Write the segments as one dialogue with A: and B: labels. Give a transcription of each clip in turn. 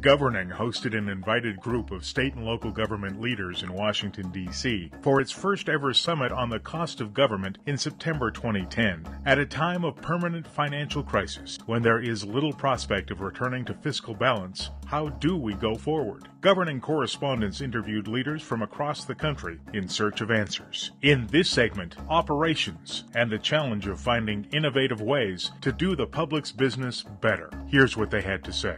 A: Governing hosted an invited group of state and local government leaders in Washington, D.C. for its first ever summit on the cost of government in September 2010. At a time of permanent financial crisis, when there is little prospect of returning to fiscal balance, how do we go forward? Governing correspondents interviewed leaders from across the country in search of answers. In this segment, operations and the challenge of finding innovative ways to do the public's business better. Here's what they had to say.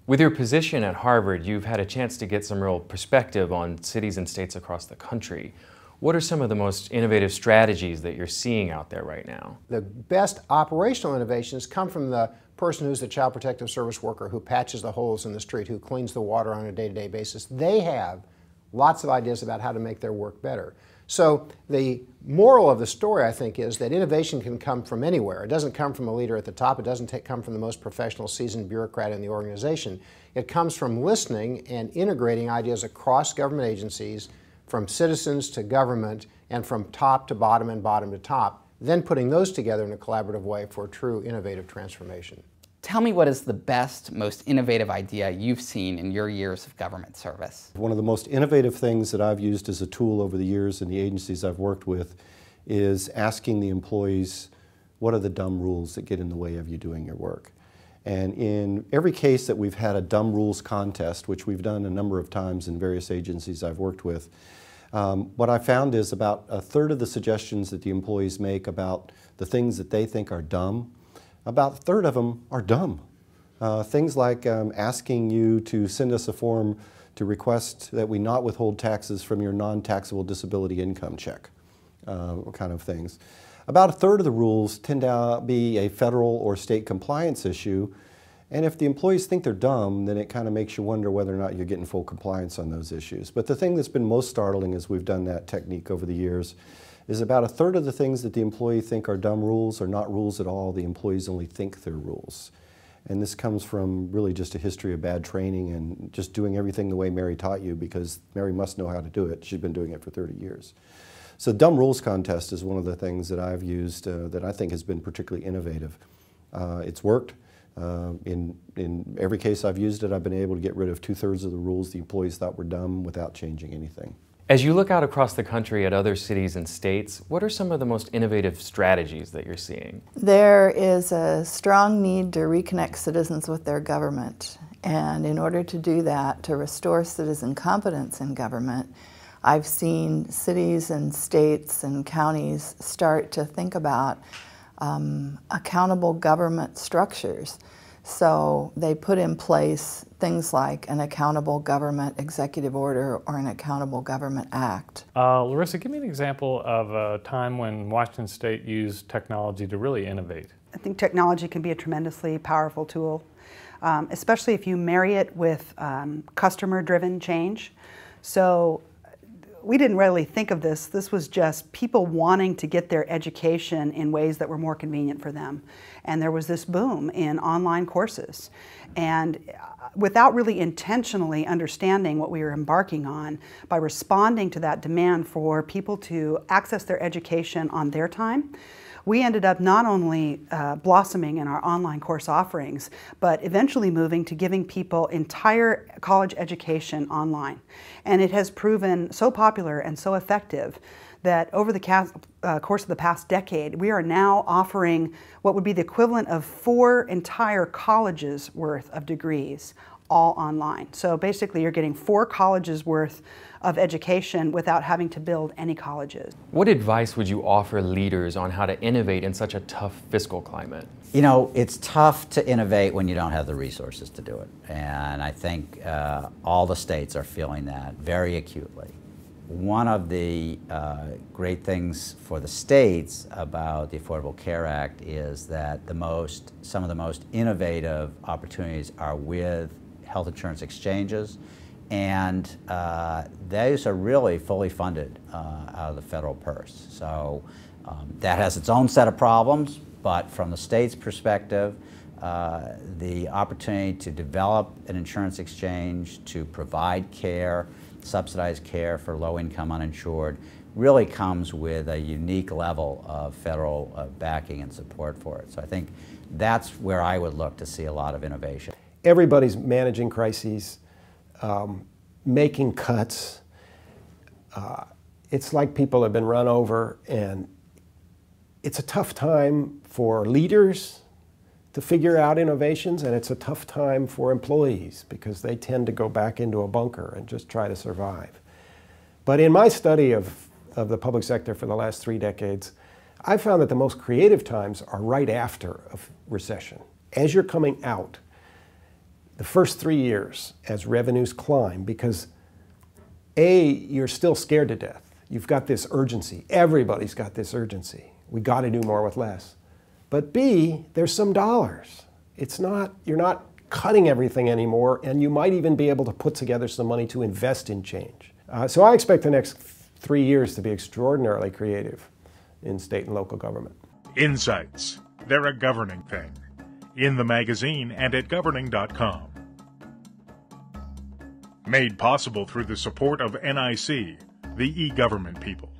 B: With your position at Harvard, you've had a chance to get some real perspective on cities and states across the country. What are some of the most innovative strategies that you're seeing out there right now?
C: The best operational innovations come from the person who's the Child Protective Service worker who patches the holes in the street, who cleans the water on a day-to-day basis. They have lots of ideas about how to make their work better. So the moral of the story, I think, is that innovation can come from anywhere. It doesn't come from a leader at the top. It doesn't come from the most professional, seasoned bureaucrat in the organization. It comes from listening and integrating ideas across government agencies, from citizens to government, and from top to bottom and bottom to top, then putting those together in a collaborative way for true innovative transformation.
D: Tell me, what is the best, most innovative idea you've seen in your years of government service?
E: One of the most innovative things that I've used as a tool over the years in the agencies I've worked with is asking the employees, what are the dumb rules that get in the way of you doing your work? And in every case that we've had a dumb rules contest, which we've done a number of times in various agencies I've worked with, what I found is about a third of the suggestions that the employees make about the things that they think are dumb, about a third of them are dumb. Things like asking you to send us a form to request that we not withhold taxes from your non-taxable disability income check, kind of things. About a third of the rules tend to be a federal or state compliance issue, and if the employees think they're dumb, then it kind of makes you wonder whether or not you're getting full compliance on those issues. But the thing that's been most startling as we've done that technique over the years is about a third of the things that the employee think are dumb rules are not rules at all. The employees only think they're rules. And this comes from really just a history of bad training and just doing everything the way Mary taught you, because Mary must know how to do it. She's been doing it for 30 years. So dumb rules contest is one of the things that I've used that I think has been particularly innovative. It's worked. In every case I've used it, I've been able to get rid of 2/3 of the rules the employees thought were dumb without changing anything.
B: As you look out across the country at other cities and states, what are some of the most innovative strategies that you're seeing?
F: There is a strong need to reconnect citizens with their government. And in order to do that, to restore citizen confidence in government, I've seen cities and states and counties start to think about accountable government structures. So they put in place things like an accountable government executive order or an accountable government act.
G: Larissa, give me an example of a time when Washington State used technology to really innovate.
H: I think technology can be a tremendously powerful tool, especially if you marry it with customer-driven change. So we didn't really think of this. This was just people wanting to get their education in ways that were more convenient for them. And there was this boom in online courses. And without really intentionally understanding what we were embarking on, by responding to that demand for people to access their education on their time, we ended up not only blossoming in our online course offerings, but eventually moving to giving people entire college education online. And it has proven so popular and so effective that over the course of the past decade, we are now offering what would be the equivalent of 4 entire colleges worth of degrees, all online. So basically you're getting 4 colleges worth of education without having to build any colleges.
B: What advice would you offer leaders on how to innovate in such a tough fiscal climate?
I: You know, it's tough to innovate when you don't have the resources to do it. And I think all the states are feeling that very acutely. One of the great things for the states about the Affordable Care Act is that some of the most innovative opportunities are with health insurance exchanges, and those are really fully funded out of the federal purse. So that has its own set of problems, but from the state's perspective, the opportunity to develop an insurance exchange, to provide care, subsidized care for low-income uninsured, really comes with a unique level of federal backing and support for it. So I think that's where I would look to see a lot of innovation.
J: everybody's managing crises, making cuts. It's like people have been run over, and it's a tough time for leaders to figure out innovations, and it's a tough time for employees because they tend to go back into a bunker and just try to survive. But in my study of the public sector for the last 3 decades, I found that the most creative times are right after a recession. As you're coming out, the first 3 years as revenues climb, because A, you're still scared to death. You've got this urgency. Everybody's got this urgency. We got to do more with less. But B, there's some dollars. You're not cutting everything anymore, and you might even be able to put together some money to invest in change. So I expect the next 3 years to be extraordinarily creative in state and local government.
A: Insights. They're a governing thing. In the magazine and at governing.com. Made possible through the support of NIC, the e-government people.